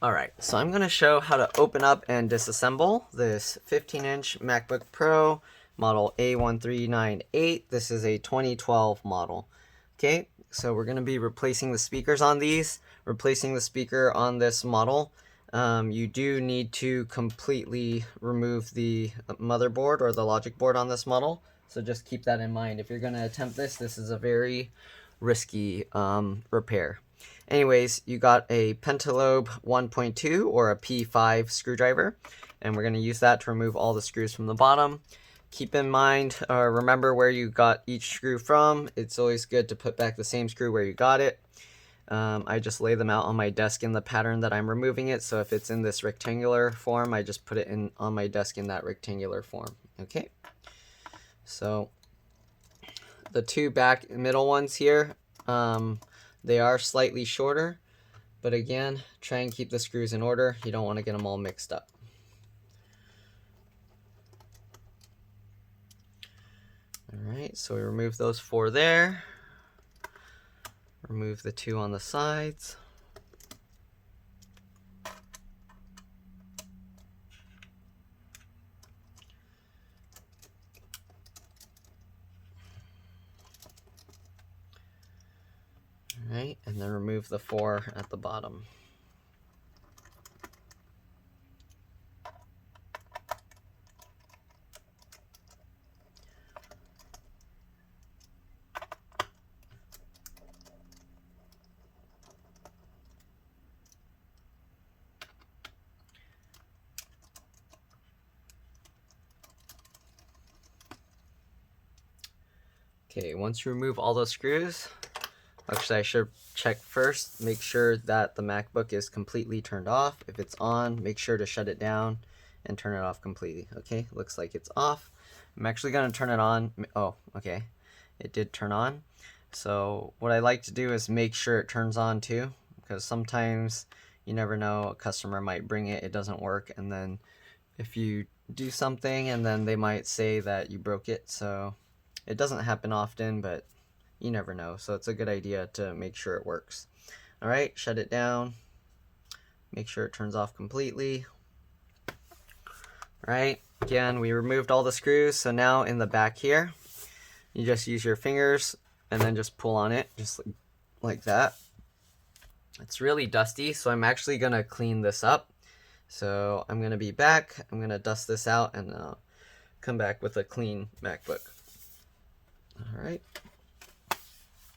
Alright, so I'm going to show how to open up and disassemble this 15-inch MacBook Pro model A1398. This is a 2012 model. Okay, so we're going to be replacing the speakers on these. Replacing the speaker on this model, you do need to completely remove the motherboard or the logic board on this model. So just keep that in mind. If you're going to attempt this, this is a very risky repair. Anyways, you got a Pentalobe 1.2 or a P5 screwdriver, and we're going to use that to remove all the screws from the bottom. Keep in mind, remember where you got each screw from. It's always good to put back the same screw where you got it. I just lay them out on my desk in the pattern that I'm removing it, so if it's in this rectangular form, I just put it on my desk in that rectangular form. Okay, so the two middle ones here, they are slightly shorter, but again, try and keep the screws in order. You don't want to get them all mixed up. Alright, so we remove those four there. Remove the two on the sides. Alright, and then remove the four at the bottom. Okay, once you remove all those screws, actually I should check first, make sure that the MacBook is completely turned off. If it's on, make sure to shut it down and turn it off completely. Okay, looks like it's off. I'm actually going to turn it on. Oh, okay, it did turn on. So what I like to do is make sure it turns on too, because sometimes you never know, a customer might bring it, it doesn't work, and then if you do something and then they might say that you broke it. So it doesn't happen often, but you never know. So it's a good idea to make sure it works. All right, shut it down. Make sure it turns off completely. All right, again, we removed all the screws. So now in the back here, you just use your fingers and then just pull on it, just like that. It's really dusty, so I'm actually gonna clean this up. So I'm gonna be back. I'm gonna dust this out and come back with a clean MacBook. All right,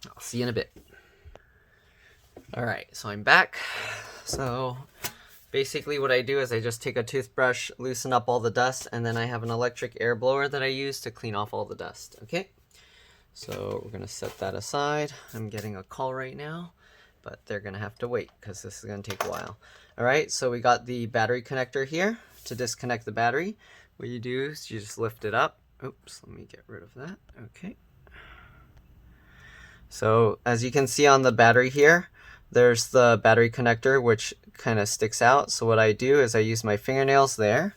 I'll see you in a bit. All right, so I'm back. So basically what I do is I just take a toothbrush, loosen up all the dust, and then I have an electric air blower that I use to clean off all the dust. Okay, so we're gonna set that aside. I'm getting a call right now, but they're gonna have to wait because this is gonna take a while. All right, so we got the battery connector here. To disconnect the battery, what you do is you just lift it up. Oops, let me get rid of that. Okay. So as you can see on the battery here, there's the battery connector, which kind of sticks out. So what I do is I use my fingernails there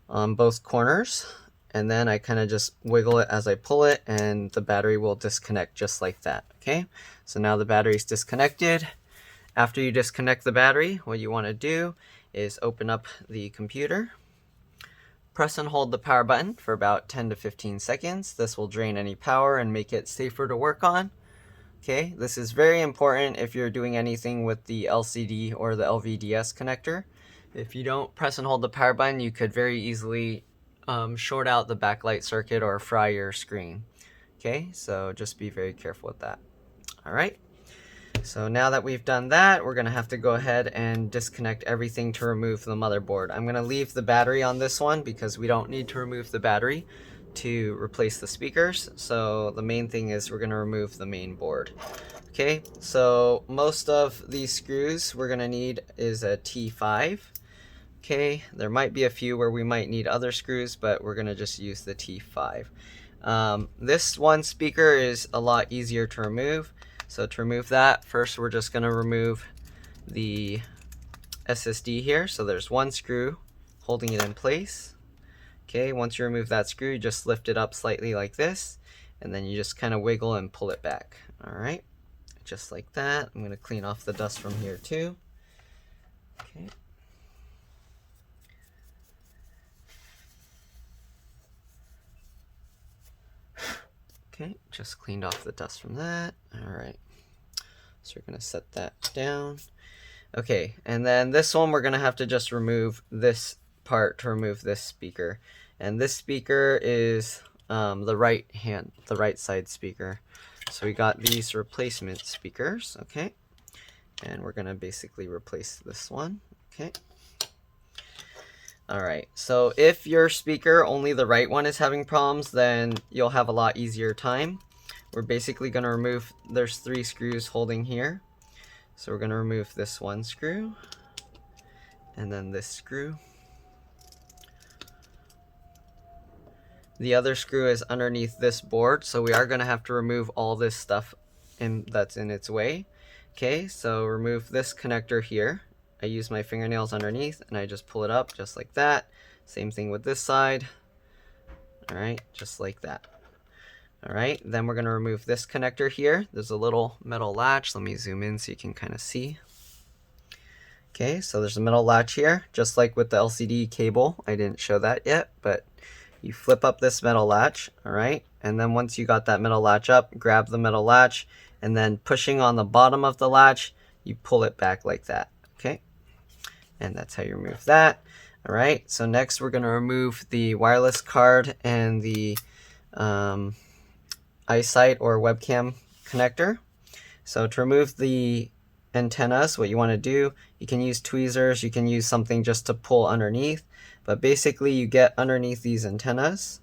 on both corners, and then I kind of just wiggle it as I pull it, and the battery will disconnect just like that. Okay, so now the battery is disconnected. After you disconnect the battery, what you want to do is open up the computer. Press and hold the power button for about 10 to 15 seconds. This will drain any power and make it safer to work on. Okay, this is very important if you're doing anything with the LCD or the LVDS connector. If you don't press and hold the power button, you could very easily short out the backlight circuit or fry your screen. Okay, so just be very careful with that. All right, so now that we've done that, we're gonna have to go ahead and disconnect everything to remove the motherboard. I'm gonna leave the battery on this one because we don't need to remove the battery to replace the speakers. So the main thing is we're going to remove the main board. Okay, so most of these screws we're going to need is a T5. Okay, there might be a few where we might need other screws, but we're going to just use the T5. This one speaker is a lot easier to remove. So to remove that, first we're just going to remove the SSD here. So there's one screw holding it in place. Okay, once you remove that screw, you just lift it up slightly like this, and then you just kind of wiggle and pull it back. All right, just like that. I'm going to clean off the dust from here too. Okay. Okay, just cleaned off the dust from that. All right, so we're gonna set that down. Okay, and then this one we're gonna have to just remove this part to remove this speaker. And this speaker is the right side speaker. So we got these replacement speakers, okay? And we're gonna basically replace this one, okay? All right, so if your speaker, only the right one, is having problems, then you'll have a lot easier time. We're basically gonna remove, there's 3 screws holding here. So we're gonna remove this one screw, and then this screw. The other screw is underneath this board, so we are gonna have to remove all this stuff that's in its way. Okay, so remove this connector here. I use my fingernails underneath and I just pull it up just like that. Same thing with this side. All right, just like that. All right, then we're gonna remove this connector here. There's a little metal latch. Let me zoom in so you can kind of see. Okay, so there's a metal latch here, just like with the LCD cable. I didn't show that yet, but you flip up this metal latch, all right? And then once you got that metal latch up, grab the metal latch, and then pushing on the bottom of the latch, you pull it back like that, okay? And that's how you remove that. All right, so next we're gonna remove the wireless card and the eyesight or webcam connector. So to remove the antennas, what you wanna do, you can use tweezers, you can use something just to pull underneath, but basically you get underneath these antennas.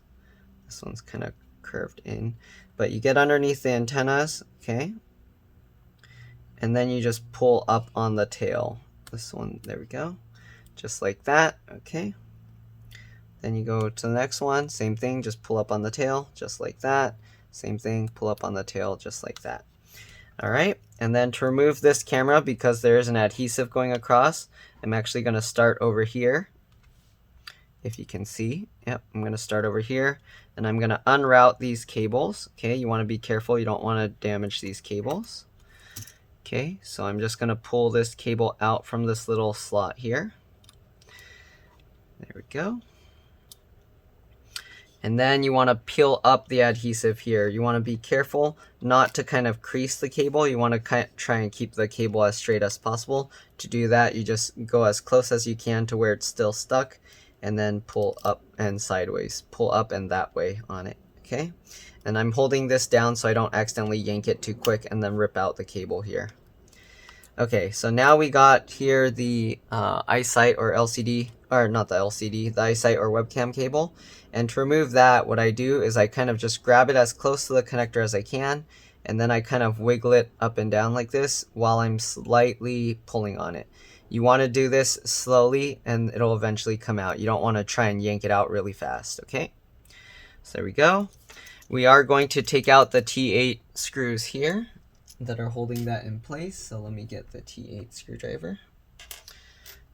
This one's kind of curved in, but you get underneath the antennas, okay? And then you just pull up on the tail. This one, there we go. Just like that, okay? Then you go to the next one, same thing, just pull up on the tail, just like that. Same thing, pull up on the tail, just like that. All right, and then to remove this camera, because there is an adhesive going across, I'm actually gonna start over here. If you can see, yep, I'm gonna start over here, and I'm gonna unroute these cables, okay? You wanna be careful, you don't wanna damage these cables. Okay, so I'm just gonna pull this cable out from this little slot here. There we go. And then you want to peel up the adhesive here. You want to be careful not to kind of crease the cable. You want to try and keep the cable as straight as possible. To do that, you just go as close as you can to where it's still stuck, and then pull up and sideways. Pull up and that way on it, okay? And I'm holding this down so I don't accidentally yank it too quick and then rip out the cable here. Okay, so now we got here the eyesight or LCD, or not the LCD, the eyesight or webcam cable. And to remove that, what I do is I kind of just grab it as close to the connector as I can, and then I kind of wiggle it up and down like this while I'm slightly pulling on it. You want to do this slowly and it'll eventually come out. You don't want to try and yank it out really fast, okay? So there we go. We are going to take out the T8 screws here that are holding that in place. So let me get the T8 screwdriver.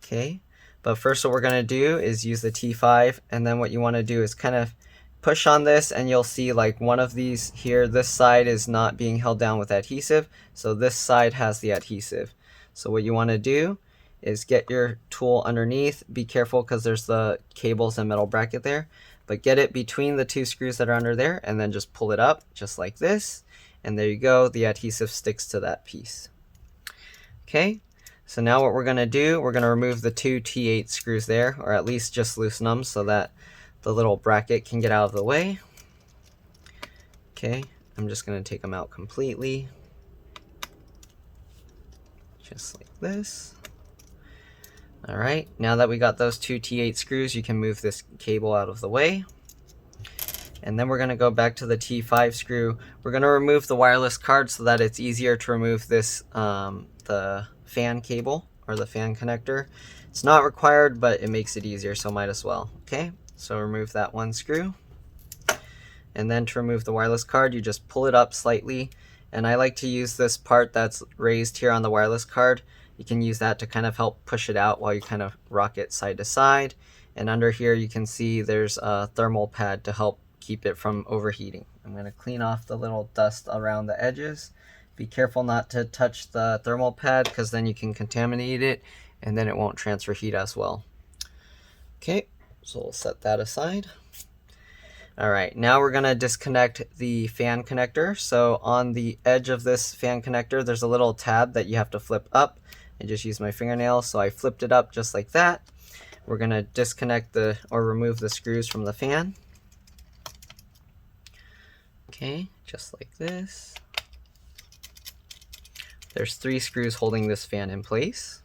Okay, but first what we're gonna do is use the T5, and then what you wanna do is kind of push on this, and you'll see like one of these here, this side is not being held down with adhesive, so this side has the adhesive. So what you wanna do is get your tool underneath, be careful because there's the cables and metal bracket there, but get it between the 2 screws that are under there, and then just pull it up just like this. And there you go, the adhesive sticks to that piece. Okay, so now what we're gonna do, we're gonna remove the 2 T8 screws there, or at least just loosen them so that the little bracket can get out of the way. Okay, I'm just gonna take them out completely. Just like this. All right, now that we got those 2 T8 screws, you can move this cable out of the way. And then we're going to go back to the T5 screw. We're going to remove the wireless card so that it's easier to remove this, the fan cable or the fan connector. It's not required, but it makes it easier, so might as well. Okay, so remove that one screw. And then to remove the wireless card, you just pull it up slightly. And I like to use this part that's raised here on the wireless card. You can use that to kind of help push it out while you kind of rock it side to side. And under here you can see there's a thermal pad to help keep it from overheating. I'm going to clean off the little dust around the edges. Be careful not to touch the thermal pad because then you can contaminate it and then it won't transfer heat as well. Okay, so we'll set that aside. All right, now we're gonna disconnect the fan connector. So on the edge of this fan connector, there's a little tab that you have to flip up, and just use my fingernail. So I flipped it up just like that. We're gonna disconnect or remove the screws from the fan. Okay, just like this. There's 3 screws holding this fan in place.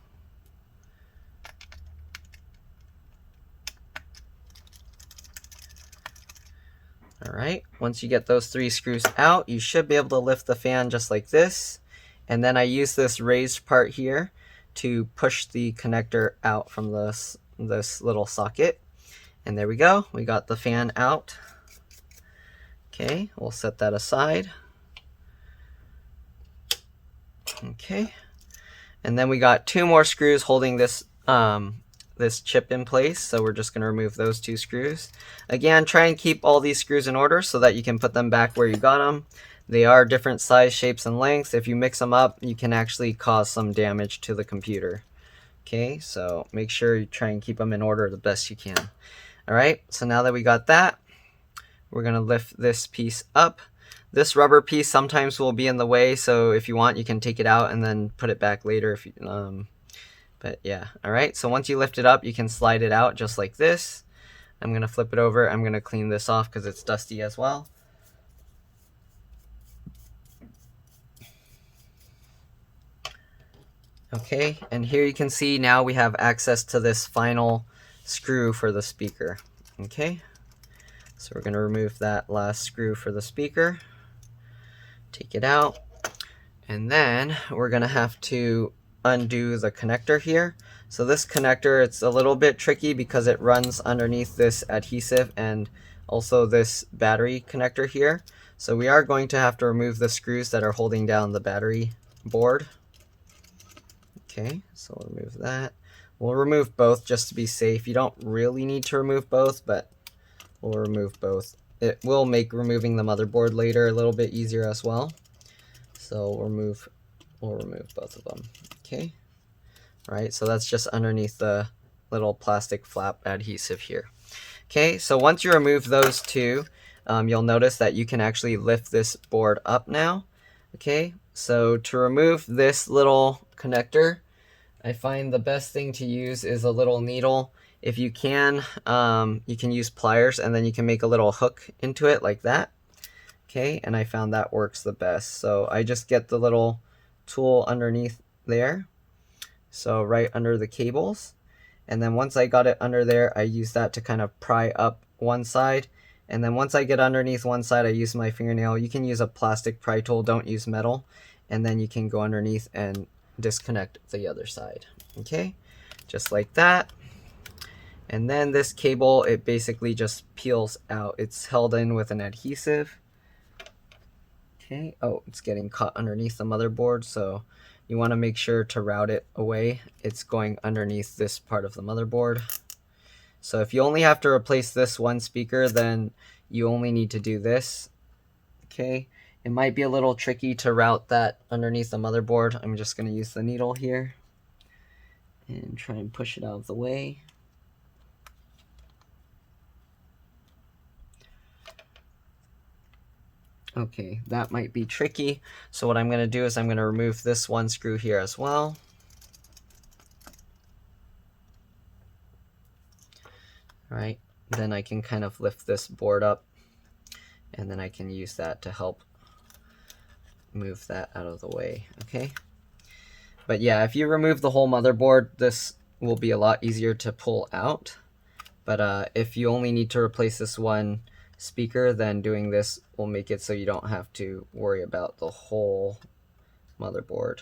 All right, once you get those 3 screws out, you should be able to lift the fan just like this. And then I use this raised part here to push the connector out from this little socket. And there we go, we got the fan out. Okay, we'll set that aside. Okay, and then we got 2 more screws holding this this chip in place, so we're just going to remove those 2 screws. Again, try and keep all these screws in order so that you can put them back where you got them. They are different size, shapes, and lengths. If you mix them up, you can actually cause some damage to the computer. Okay, so make sure you try and keep them in order the best you can. All right, so now that we got that, we're going to lift this piece up. This rubber piece sometimes will be in the way, so if you want, you can take it out and then put it back later. If you, but yeah, all right. So once you lift it up, you can slide it out just like this. I'm gonna flip it over. I'm gonna clean this off because it's dusty as well. Okay, and here you can see now we have access to this final screw for the speaker. Okay, so we're gonna remove that last screw for the speaker, take it out, and then we're gonna have to undo the connector here. So this connector, it's a little bit tricky because it runs underneath this adhesive and also this battery connector here. So we are going to have to remove the screws that are holding down the battery board. Okay, so we'll remove that. We'll remove both just to be safe. You don't really need to remove both, but we'll remove both. It will make removing the motherboard later a little bit easier as well. So we'll remove both of them. Okay, all right, so that's just underneath the little plastic flap adhesive here. Okay, so once you remove those 2, you'll notice that you can actually lift this board up now. Okay, so to remove this little connector, I find the best thing to use is a little needle. If you can use pliers, and then you can make a little hook into it like that. Okay, and I found that works the best. So I just get the little tool underneath there, so right under the cables, and then once I got it under there, I use that to kind of pry up one side, and then once I get underneath one side, I use my fingernail. You can use a plastic pry tool, don't use metal, and then you can go underneath and disconnect the other side. Okay, just like that. And then this cable, it basically just peels out. It's held in with an adhesive. Okay, oh, it's getting caught underneath the motherboard, so you want to make sure to route it away. It's going underneath this part of the motherboard. So if you only have to replace this one speaker, then you only need to do this. Okay, it might be a little tricky to route that underneath the motherboard. I'm just going to use the needle here and try and push it out of the way. Okay, that might be tricky. So what I'm going to do is I'm going to remove this one screw here as well. All right, then I can kind of lift this board up, and then I can use that to help move that out of the way. Okay, but yeah, if you remove the whole motherboard, this will be a lot easier to pull out. But if you only need to replace this one speaker, then doing this will make it so you don't have to worry about the whole motherboard.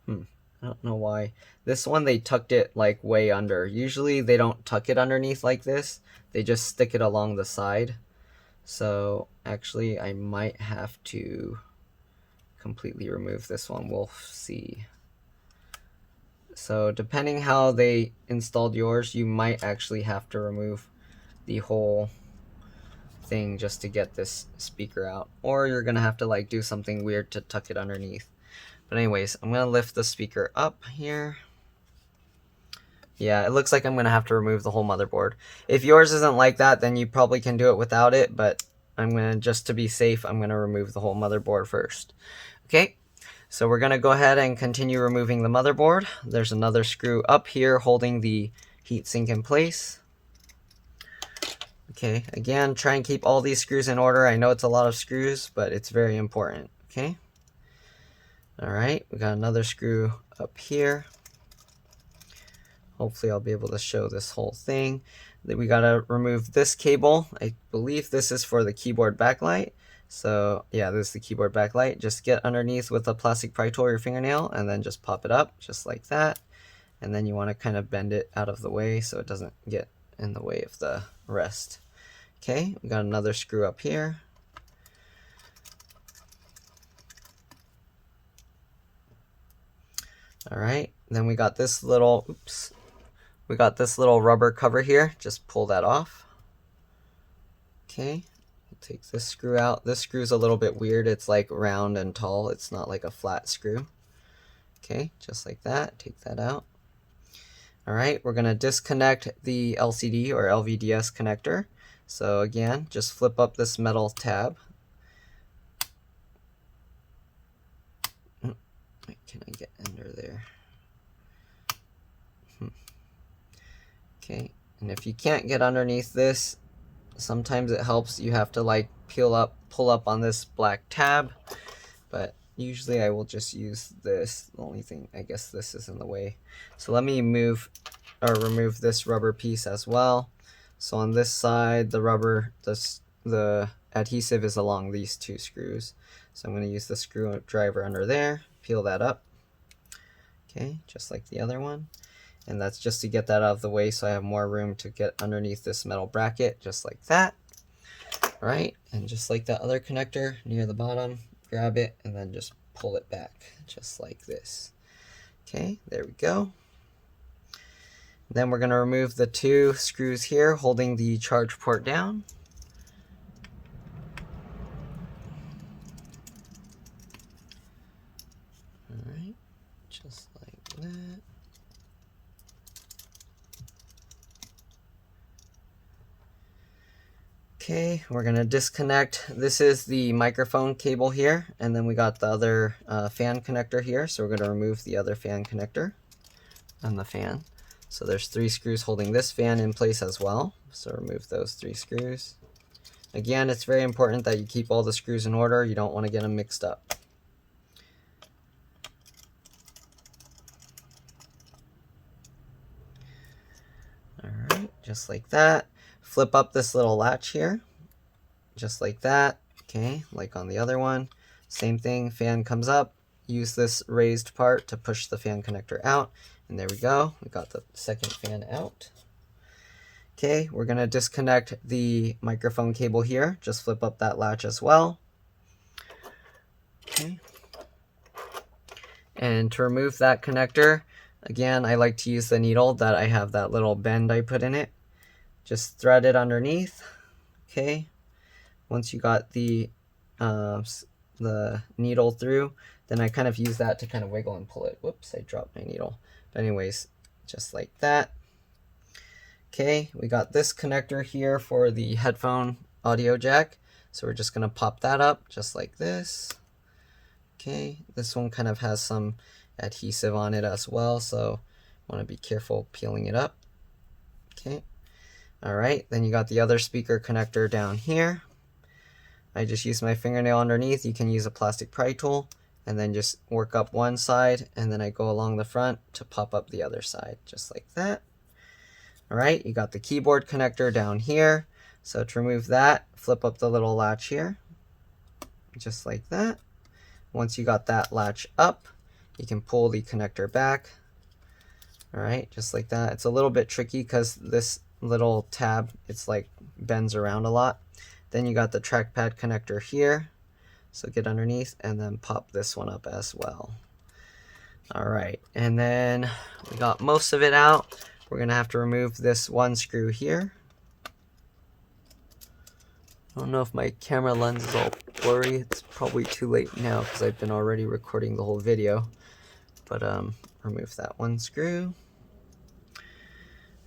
I don't know why. This one, they tucked it like way under. Usually they don't tuck it underneath like this. They just stick it along the side. So actually I might have to completely remove this one. We'll see. So depending how they installed yours, you might actually have to remove the whole thing just to get this speaker out, or you're gonna have to like do something weird to tuck it underneath. But anyways, I'm gonna lift the speaker up here. Yeah, it looks like I'm going to have to remove the whole motherboard. If yours isn't like that, then you probably can do it without it, but I'm going to, just to be safe, I'm going to remove the whole motherboard first. Okay, so we're going to go ahead and continue removing the motherboard. There's another screw up here holding the heatsink in place. Okay, again, try and keep all these screws in order. I know it's a lot of screws, but it's very important. Okay, all right, we got another screw up here. Hopefully I'll be able to show this whole thing. Then we gotta remove this cable. I believe this is for the keyboard backlight. So yeah, this is the keyboard backlight. Just get underneath with a plastic pry tool or your fingernail and then just pop it up just like that. And then you want to kind of bend it out of the way so it doesn't get in the way of the rest. Okay, we got another screw up here. All right, then we got this little, we got this little rubber cover here. Just pull that off. Okay, take this screw out. This screw's a little bit weird. It's like round and tall. It's not like a flat screw. Okay, just like that. Take that out. All right, we're gonna disconnect the LCD or LVDS connector. So again, just flip up this metal tab. Can I get under there? Okay, and if you can't get underneath this, sometimes it helps. You have to like pull up on this black tab, but usually I will just use this. The only thing, I guess this is in the way. So let me remove this rubber piece as well. So on this side, the rubber, the adhesive is along these two screws. So I'm going to use the screwdriver under there, peel that up. Okay, just like the other one. And that's just to get that out of the way so I have more room to get underneath this metal bracket, just like that. All right, and just like that other connector near the bottom, grab it and then just pull it back, just like this. Okay, there we go. Then we're going to remove the two screws here holding the charge port down. All right, just like that. Okay, we're going to disconnect. This is the microphone cable here, and then we got the other fan connector here. So we're going to remove the other fan connector and the fan. So there's 3 screws holding this fan in place as well. So remove those 3 screws. Again, it's very important that you keep all the screws in order. You don't want to get them mixed up. All right, just like that. Flip up this little latch here, just like that. Okay, like on the other one. Same thing, fan comes up. Use this raised part to push the fan connector out. And there we go. We got the second fan out. Okay, we're going to disconnect the microphone cable here. Just flip up that latch as well. Okay. And to remove that connector, again, I like to use the needle that I have that little bend I put in it. Just thread it underneath. Okay. Once you got the needle through, then I kind of use that to kind of wiggle and pull it. Whoops, I dropped my needle. But anyways, just like that. Okay, we got this connector here for the headphone audio jack. So we're just gonna pop that up just like this. Okay, this one kind of has some adhesive on it as well, so want to be careful peeling it up. Okay, all right, then you got the other speaker connector down here. I just use my fingernail underneath. You can use a plastic pry tool and then just work up one side, and then I go along the front to pop up the other side, just like that. All right, you got the keyboard connector down here. So to remove that, flip up the little latch here, just like that. Once you got that latch up, you can pull the connector back. All right, just like that. It's a little bit tricky because this little tab, it's like bends around a lot. Then you got the trackpad connector here. So get underneath and then pop this one up as well. All right, and then we got most of it out. We're gonna have to remove this one screw here. I don't know if my camera lens is all blurry. It's probably too late now because I've been already recording the whole video. But remove that one screw.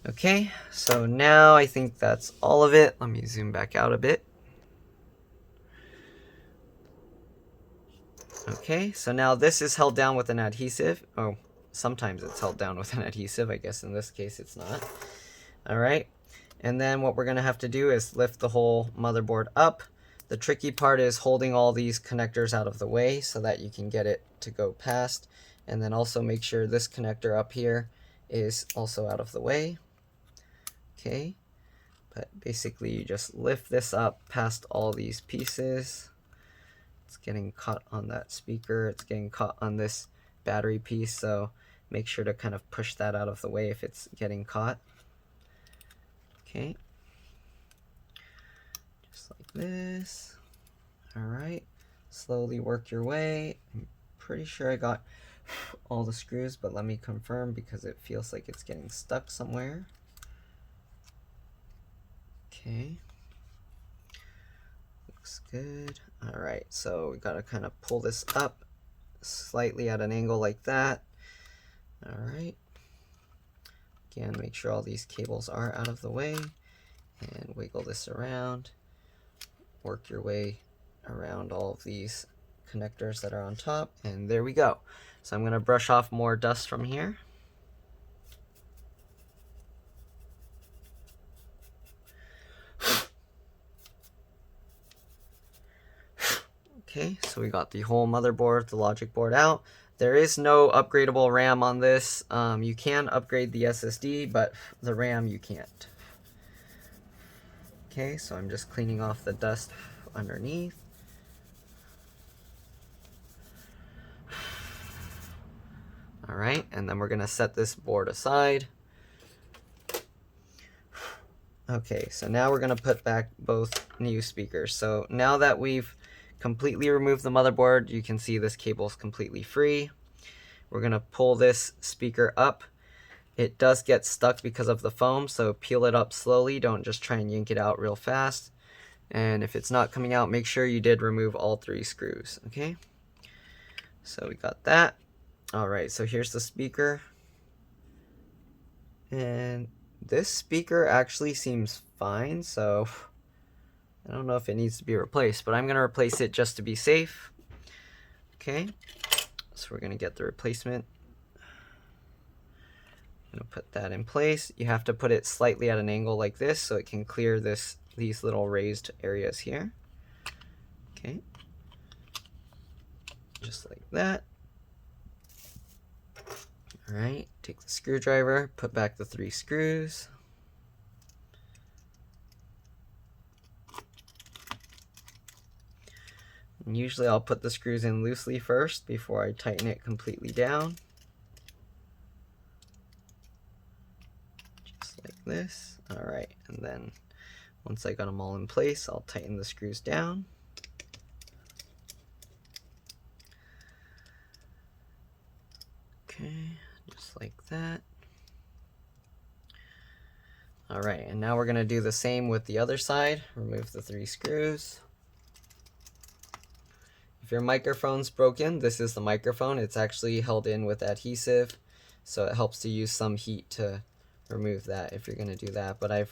Okay, so now I think that's all of it. Let me zoom back out a bit. Okay, so now this is held down with an adhesive. Oh, sometimes it's held down with an adhesive. I guess in this case it's not. All right, and then what we're gonna have to do is lift the whole motherboard up. The tricky part is holding all these connectors out of the way so that you can get it to go past. And then also make sure this connector up here is also out of the way. Okay, but basically you just lift this up past all these pieces. It's getting caught on that speaker, it's getting caught on this battery piece, so make sure to kind of push that out of the way if it's getting caught. Okay, just like this. All right, slowly work your way. I'm pretty sure I got all the screws, but let me confirm because it feels like it's getting stuck somewhere. Okay, looks good. All right, so we gotta kind of pull this up slightly at an angle like that. All right, again, make sure all these cables are out of the way and wiggle this around. Work your way around all of these connectors that are on top, and there we go. So I'm gonna brush off more dust from here. Okay, so we got the whole motherboard, the logic board out. There is no upgradable RAM on this. You can upgrade the SSD, but the RAM you can't. Okay, so I'm just cleaning off the dust underneath. All right, and then we're gonna set this board aside. Okay, so now we're gonna put back both new speakers. So now that we've completely removed the motherboard, you can see this cable is completely free. We're gonna pull this speaker up. It does get stuck because of the foam, so peel it up slowly. Don't just try and yank it out real fast. And if it's not coming out, make sure you did remove all 3 screws, okay? So we got that. All right, so here's the speaker. And this speaker actually seems fine, so I don't know if it needs to be replaced, but I'm gonna replace it just to be safe. Okay, so we're gonna get the replacement. I'm gonna put that in place. You have to put it slightly at an angle like this so it can clear these little raised areas here. Okay, just like that. All right, take the screwdriver, put back the 3 screws. And usually I'll put the screws in loosely first before I tighten it completely down. Just like this. All right, and then once I got them all in place, I'll tighten the screws down. Okay, just like that. All right, and now we're gonna do the same with the other side. Remove the 3 screws. If your microphone's broken, this is the microphone. It's actually held in with adhesive, so it helps to use some heat to remove that if you're gonna do that. But I've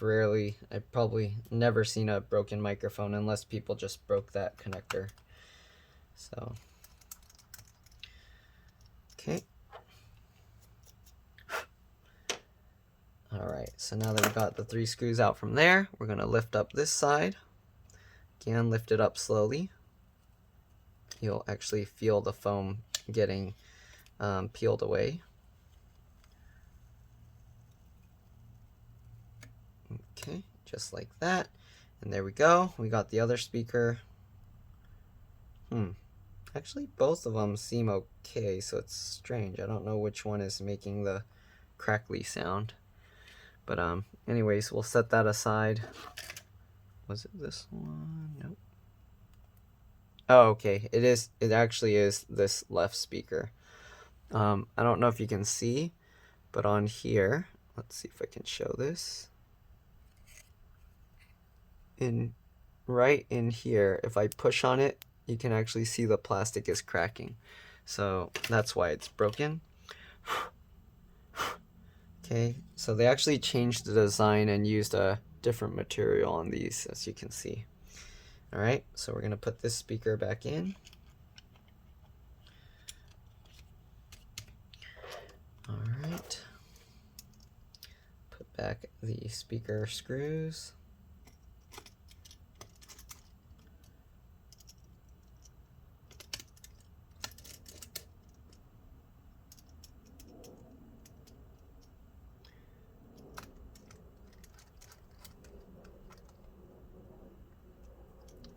probably never seen a broken microphone unless people just broke that connector. So, okay. All right, so now that we got the 3 screws out from there, we're gonna lift up this side. Again, lift it up slowly. You'll actually feel the foam getting peeled away. Okay, just like that. And there we go. We got the other speaker. Actually, both of them seem okay, so it's strange. I don't know which one is making the crackly sound. But anyways, we'll set that aside. Was it this one? Nope. Oh, okay. It actually is this left speaker. I don't know if you can see, but on here, let's see if I can show this. Right in here, if I push on it, you can actually see the plastic is cracking. So that's why it's broken. Okay, so they actually changed the design and used a different material on these, as you can see. All right, so we're gonna put this speaker back in. All right, put back the speaker screws.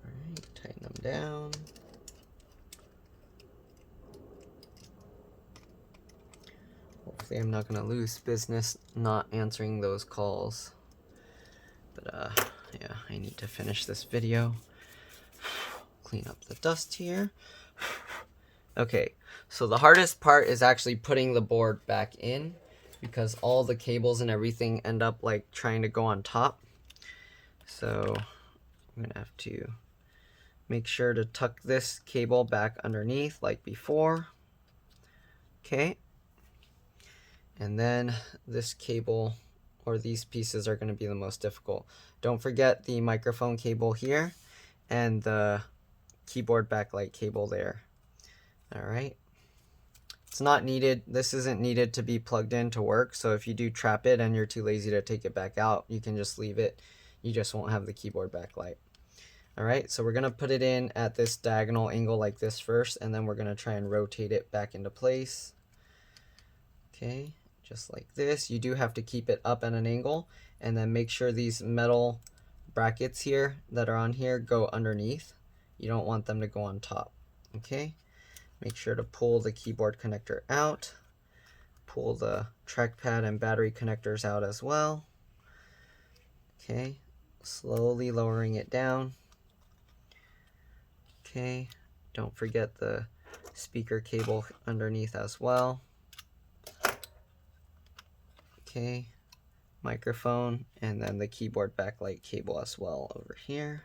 All right, tighten them down. Hopefully I'm not gonna lose business not answering those calls. But yeah, I need to finish this video. Clean up the dust here. Okay, so the hardest part is actually putting the board back in, because all the cables and everything end up like trying to go on top. So I'm gonna have to make sure to tuck this cable back underneath like before. Okay. And then this cable, or these pieces, are going to be the most difficult. Don't forget the microphone cable here and the keyboard backlight cable there. All right. It's not needed. This isn't needed to be plugged in to work. So if you do trap it and you're too lazy to take it back out, you can just leave it. You just won't have the keyboard backlight. All right. So we're going to put it in at this diagonal angle like this first, and then we're going to try and rotate it back into place. Okay. Just like this. You do have to keep it up at an angle, and then make sure these metal brackets here that are on here go underneath. You don't want them to go on top. Okay, make sure to pull the keyboard connector out, pull the trackpad and battery connectors out as well. Okay, slowly lowering it down. Okay, don't forget the speaker cable underneath as well. Okay, microphone, and then the keyboard backlight cable as well over here.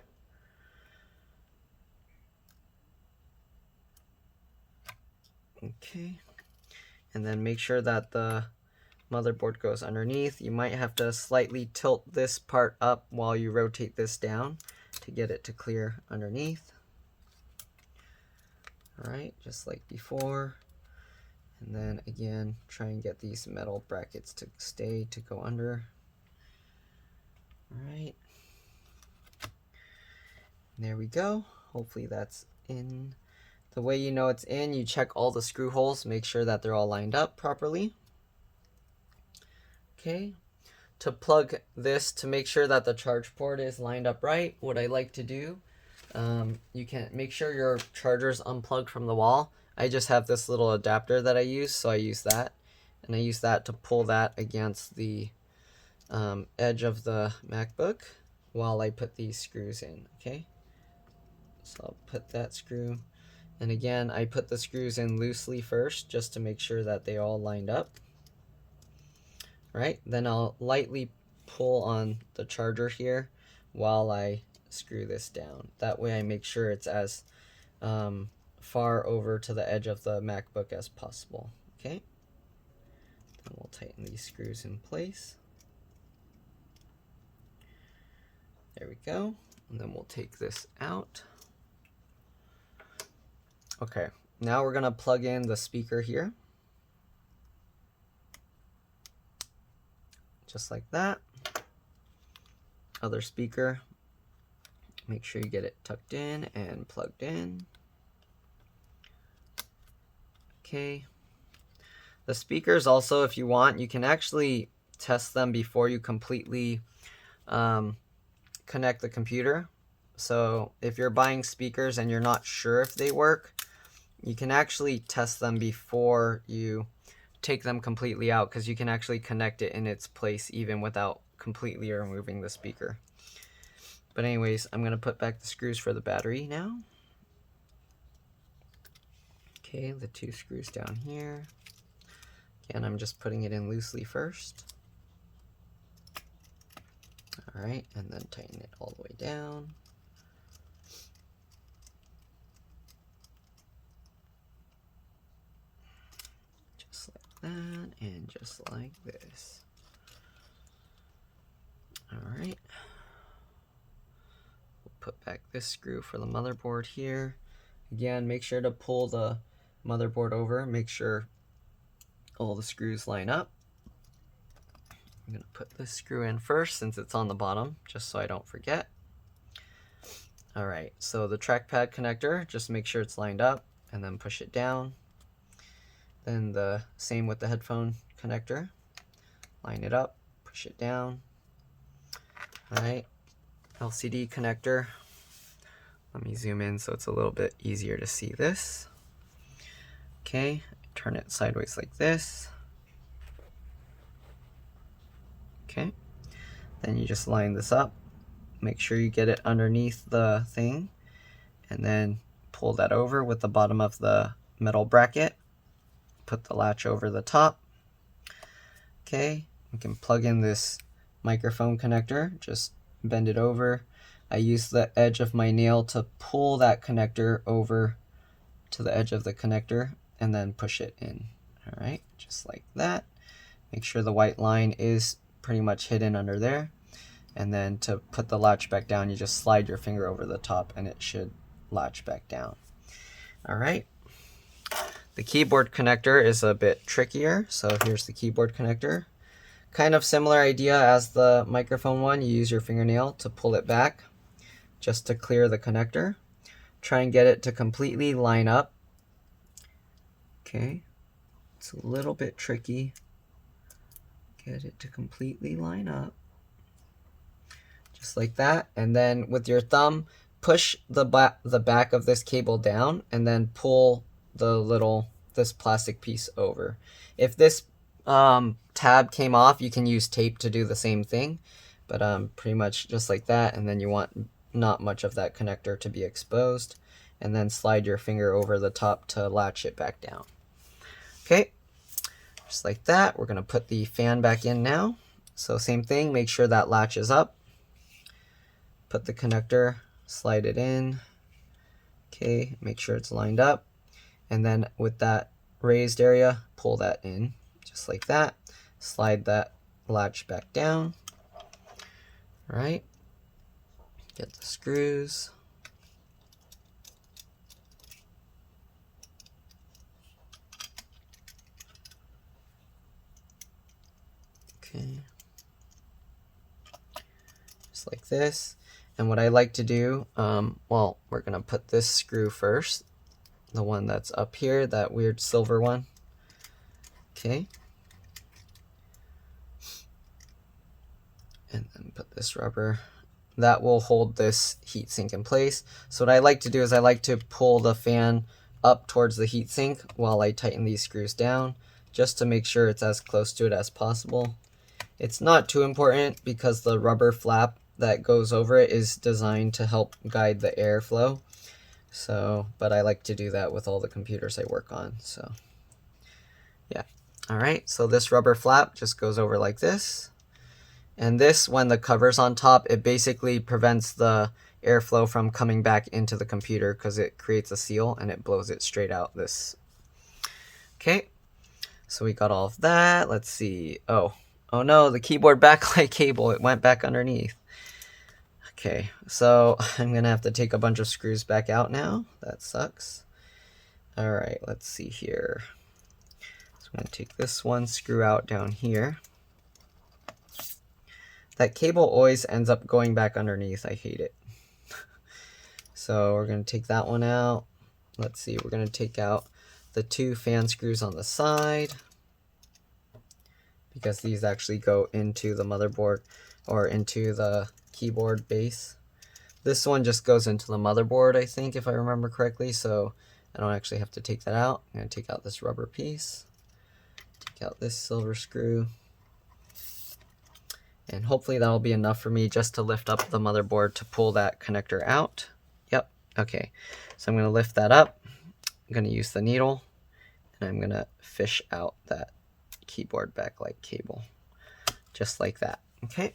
Okay, and then make sure that the motherboard goes underneath. You might have to slightly tilt this part up while you rotate this down to get it to clear underneath. All right, just like before. And then again, try and get these metal brackets to stay to go under. All right. There we go. Hopefully that's in. The way you know it's in, you check all the screw holes, make sure that they're all lined up properly. Okay. To plug this, to make sure that the charge port is lined up right, what I like to do, you can make sure your charger's unplugged from the wall. I just have this little adapter that I use, so I use that. And I use that to pull that against the edge of the MacBook while I put these screws in, okay? So I'll put that screw. And again, I put the screws in loosely first just to make sure that they all lined up. Right, then I'll lightly pull on the charger here while I screw this down. That way I make sure it's as far over to the edge of the MacBook as possible. Okay, then we'll tighten these screws in place. There we go, and then we'll take this out. Okay, now we're gonna plug in the speaker here. Just like that. Other speaker. Make sure you get it tucked in and plugged in. Okay. The speakers also, if you want, you can actually test them before you completely connect the computer. So if you're buying speakers and you're not sure if they work, you can actually test them before you take them completely out, because you can actually connect it in its place even without completely removing the speaker. But anyways, I'm going to put back the screws for the battery now. Okay, the two screws down here. Again, I'm just putting it in loosely first. All right, and then tighten it all the way down. Just like that, and just like this. put back this screw for the motherboard here. Again, make sure to pull the motherboard over, make sure all the screws line up. I'm going to put this screw in first since it's on the bottom, just so I don't forget. Alright, so the trackpad connector, just make sure it's lined up and then push it down. Then the same with the headphone connector. Line it up, push it down. Alright, LCD connector. Let me zoom in so it's a little bit easier to see this. Okay, turn it sideways like this. Okay, then you just line this up. Make sure you get it underneath the thing, and then pull that over with the bottom of the metal bracket. Put the latch over the top. Okay, we can plug in this microphone connector. Just bend it over. I use the edge of my nail to pull that connector over to the edge of the connector and then push it in. Alright, just like that. Make sure the white line is pretty much hidden under there. And then to put the latch back down, you just slide your finger over the top and it should latch back down. Alright. The keyboard connector is a bit trickier. So here's the keyboard connector. Kind of similar idea as the microphone one. You use your fingernail to pull it back just to clear the connector. Try and get it to completely line up. Okay. It's a little bit tricky. Get it to completely line up. Just like that. And then with your thumb, push the back of this cable down and then pull this plastic piece over. If this tab came off, you can use tape to do the same thing, but pretty much just like that. And then you want not much of that connector to be exposed, and then slide your finger over the top to latch it back down. Okay, just like that. We're going to put the fan back in now. So same thing, make sure that latch is up. Put the connector, slide it in. Okay, make sure it's lined up. And then with that raised area, pull that in, just like that. Slide that latch back down. All right. Get the screws. Okay. Just like this. And what I like to do, well, we're going to put this screw first. The one that's up here, that weird silver one. Okay. And then put this rubber. That will hold this heatsink in place. So what I like to do is I like to pull the fan up towards the heatsink while I tighten these screws down, just to make sure it's as close to it as possible. It's not too important because the rubber flap that goes over it is designed to help guide the airflow. So, but I like to do that with all the computers I work on. So, yeah. All right. So this rubber flap just goes over like this. And this, when the cover's on top, it basically prevents the airflow from coming back into the computer because it creates a seal and it blows it straight out this. Okay. So we got all of that. Let's see. Oh no, the keyboard backlight cable, it went back underneath. Okay, so I'm gonna have to take a bunch of screws back out now. That sucks. All right, let's see here. So I'm gonna take this one screw out down here. That cable always ends up going back underneath. I hate it. So we're gonna take that one out. Let's see, we're gonna take out the two fan screws on the side, because these actually go into the motherboard or into the keyboard base. This one just goes into the motherboard, I think, if I remember correctly, so I don't actually have to take that out. I'm going to take out this rubber piece, take out this silver screw, and hopefully that'll be enough for me just to lift up the motherboard to pull that connector out. Yep, okay. So I'm going to lift that up. I'm going to use the needle, and I'm going to fish out that keyboard backlight cable, just like that. Okay.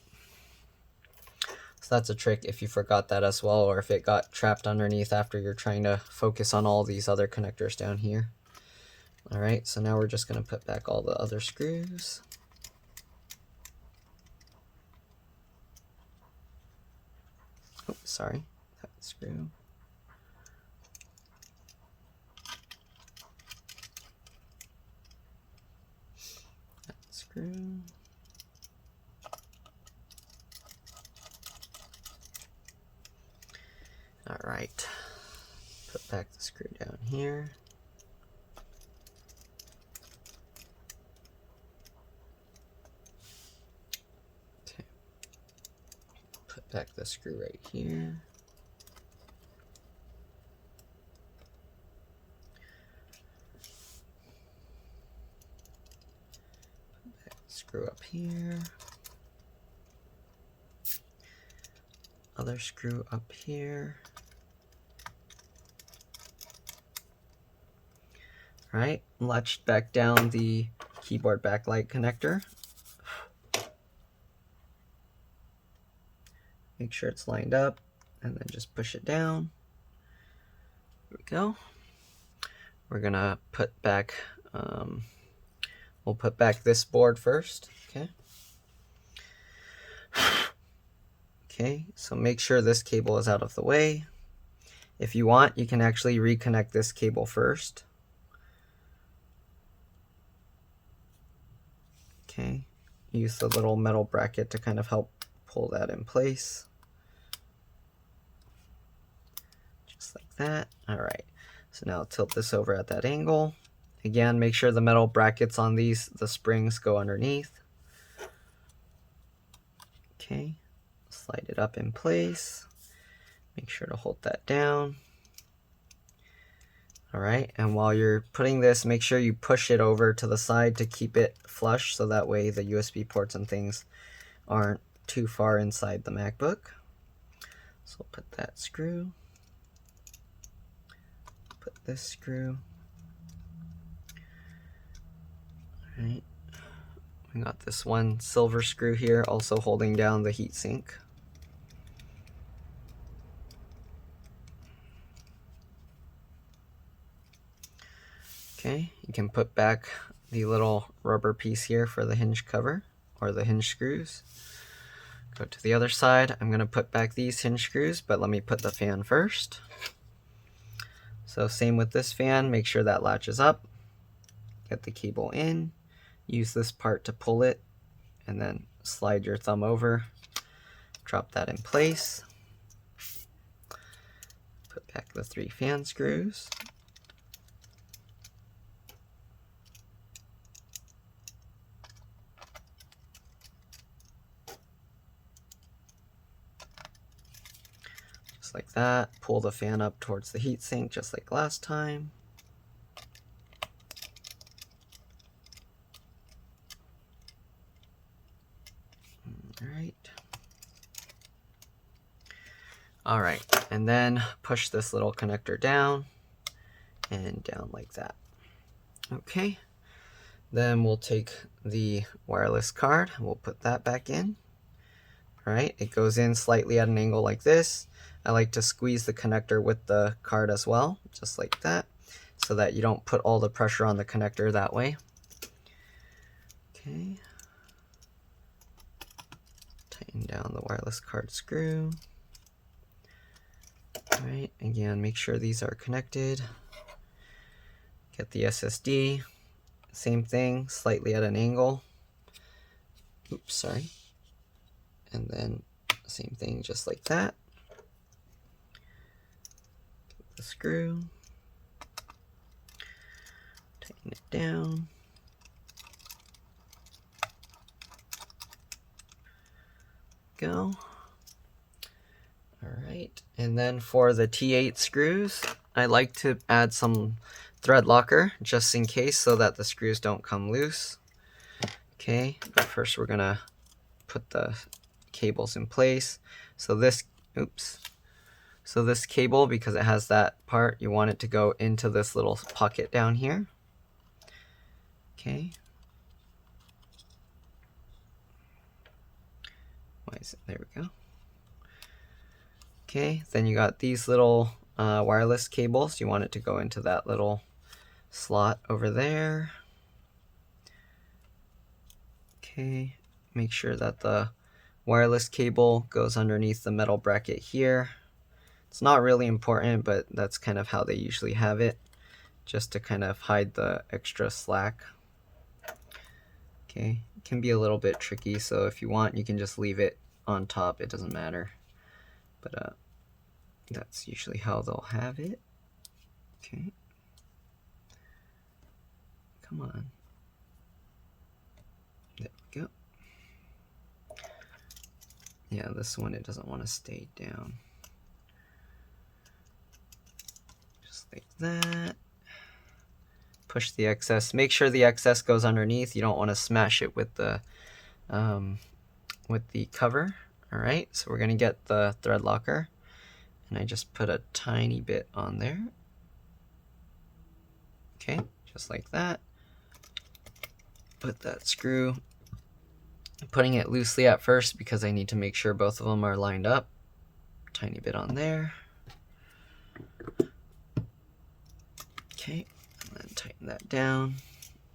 So that's a trick if you forgot that as well, or if it got trapped underneath after you're trying to focus on all these other connectors down here. All right, so now we're just going to put back all the other screws. Oh, sorry, that screw. That screw. All right, put back the screw down here. Okay. Put back the screw right here. Put back the screw up here. Other screw up here. All right, latched back down the keyboard backlight connector. Make sure it's lined up, and then just push it down. There we go. We're gonna put back, we'll put back this board first, okay? Okay, so make sure this cable is out of the way. If you want, you can actually reconnect this cable first. Okay, use the little metal bracket to kind of help pull that in place. Just like that. All right, so now tilt this over at that angle. Again, make sure the metal brackets on these, the springs, go underneath. Okay, slide it up in place. Make sure to hold that down. All right, and while you're putting this, make sure you push it over to the side to keep it flush, so that way the USB ports and things aren't too far inside the MacBook. So we'll put that screw, put this screw. All right, we got this one silver screw here, also holding down the heatsink. Okay, you can put back the little rubber piece here for the hinge cover, or the hinge screws. Go to the other side. I'm going to put back these hinge screws, but let me put the fan first. So same with this fan, make sure that latches up. Get the cable in, use this part to pull it, and then slide your thumb over. Drop that in place. Put back the 3 fan screws. Like that. Pull the fan up towards the heatsink just like last time. All right, and then push this little connector down and down like that. Okay, then we'll take the wireless card, we'll put that back in. All right, it goes in slightly at an angle like this. I like to squeeze the connector with the card as well, just like that, so that you don't put all the pressure on the connector that way. Okay. Tighten down the wireless card screw. All right, again, make sure these are connected. Get the SSD, same thing, slightly at an angle. Oops, sorry. And then same thing, just like that. Get the screw, tighten it down. Go. All right, and then for the T8 screws, I like to add some thread locker just in case, so that the screws don't come loose. Okay, but first we're gonna put the cables in place. So this, so this cable, because it has that part, you want it to go into this little pocket down here. Okay. Why is it? There we go. Okay, then you got these little wireless cables. You want it to go into that little slot over there. Okay, make sure that the wireless cable goes underneath the metal bracket here. It's not really important, but that's kind of how they usually have it, just to kind of hide the extra slack. Okay, it can be a little bit tricky, so if you want, you can just leave it on top. It doesn't matter, but that's usually how they'll have it. Okay, come on. There we go. Yeah, this one, it doesn't want to stay down. Just like that. Push the excess. Make sure the excess goes underneath. You don't want to smash it with the cover. All right, so we're gonna get the thread locker, and I just put a tiny bit on there. Okay, just like that. Put that screw. I'm putting it loosely at first because I need to make sure both of them are lined up. Tiny bit on there. Okay, and then tighten that down.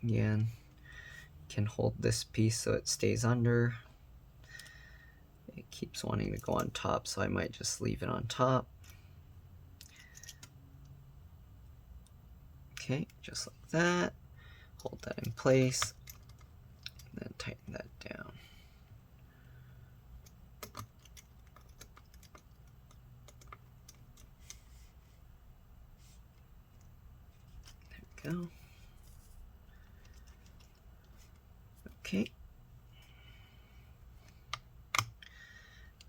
Again, can hold this piece so it stays under. It keeps wanting to go on top, so I might just leave it on top. Okay, just like that. Hold that in place, and then tighten that down. There we go. Okay.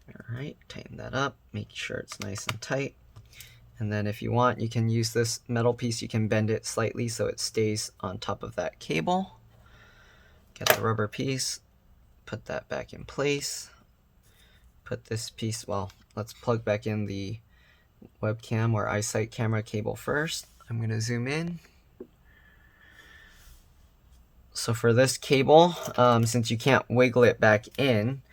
All right, tighten that up, make sure it's nice and tight. And then if you want, you can use this metal piece, you can bend it slightly so it stays on top of that cable. Get the rubber piece, put that back in place. Put this piece, well, let's plug back in the webcam or eyesight camera cable first. I'm gonna zoom in. So for this cable, since you can't wiggle it back in,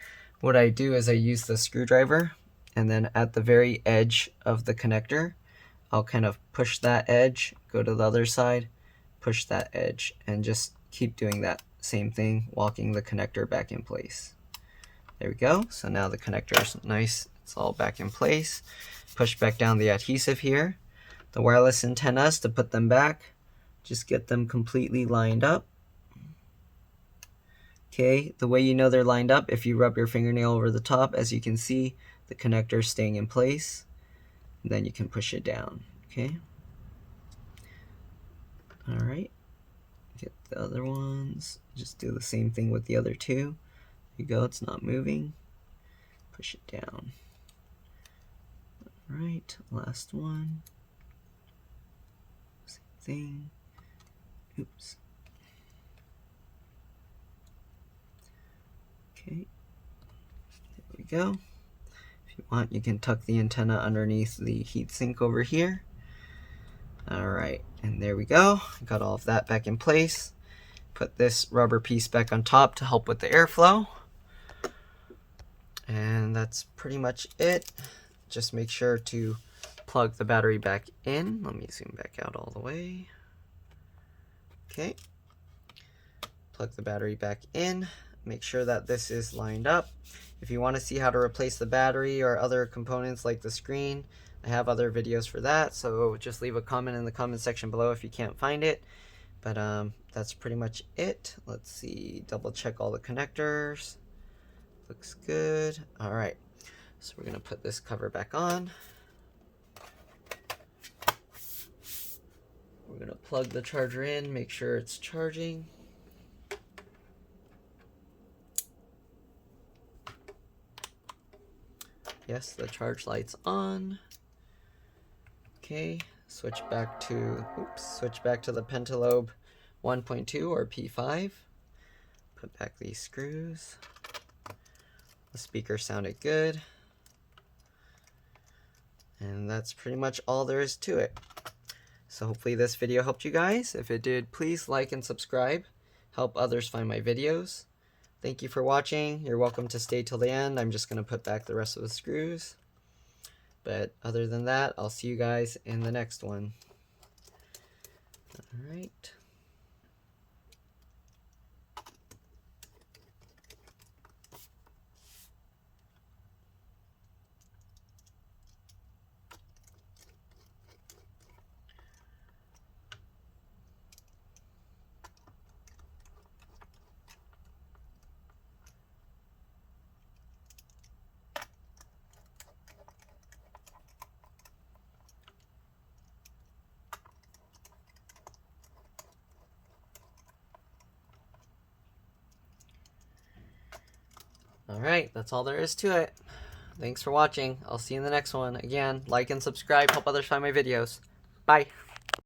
what I do is I use the screwdriver, and then at the very edge of the connector, I'll kind of push that edge, go to the other side, push that edge, and just keep doing that same thing, walking the connector back in place. There we go. So now the connector is nice. It's all back in place. Push back down the adhesive here. The wireless antennas, to put them back, just get them completely lined up. Okay, the way you know they're lined up, if you rub your fingernail over the top, as you can see, the connector is staying in place. And then you can push it down, okay? All right, get the other ones. Just do the same thing with the other two. There you go, it's not moving. Push it down. All right, last one. Same thing. Oops. Okay, there we go. If you want, you can tuck the antenna underneath the heatsink over here. All right, and there we go. Got all of that back in place. Put this rubber piece back on top to help with the airflow. And that's pretty much it. Just make sure to plug the battery back in. Let me zoom back out all the way. Okay. Plug the battery back in. Make sure that this is lined up. If you want to see how to replace the battery or other components like the screen, I have other videos for that, so just leave a comment in the comment section below if you can't find it. But that's pretty much it. Let's see, double check all the connectors. Looks good. All right, so we're gonna put this cover back on. We're gonna plug the charger in, make sure it's charging. Yes, the charge light's on. Okay, switch back to the Pentalobe 1.2 or P5. Put back these screws. The speaker sounded good. And that's pretty much all there is to it. So hopefully this video helped you guys. If it did, please like and subscribe. Help others find my videos. Thank you for watching. You're welcome to stay till the end. I'm just going to put back the rest of the screws. But other than that, I'll see you guys in the next one. All right. Alright, that's all there is to it. Thanks for watching. I'll see you in the next one. Again, like and subscribe, help others find my videos. Bye!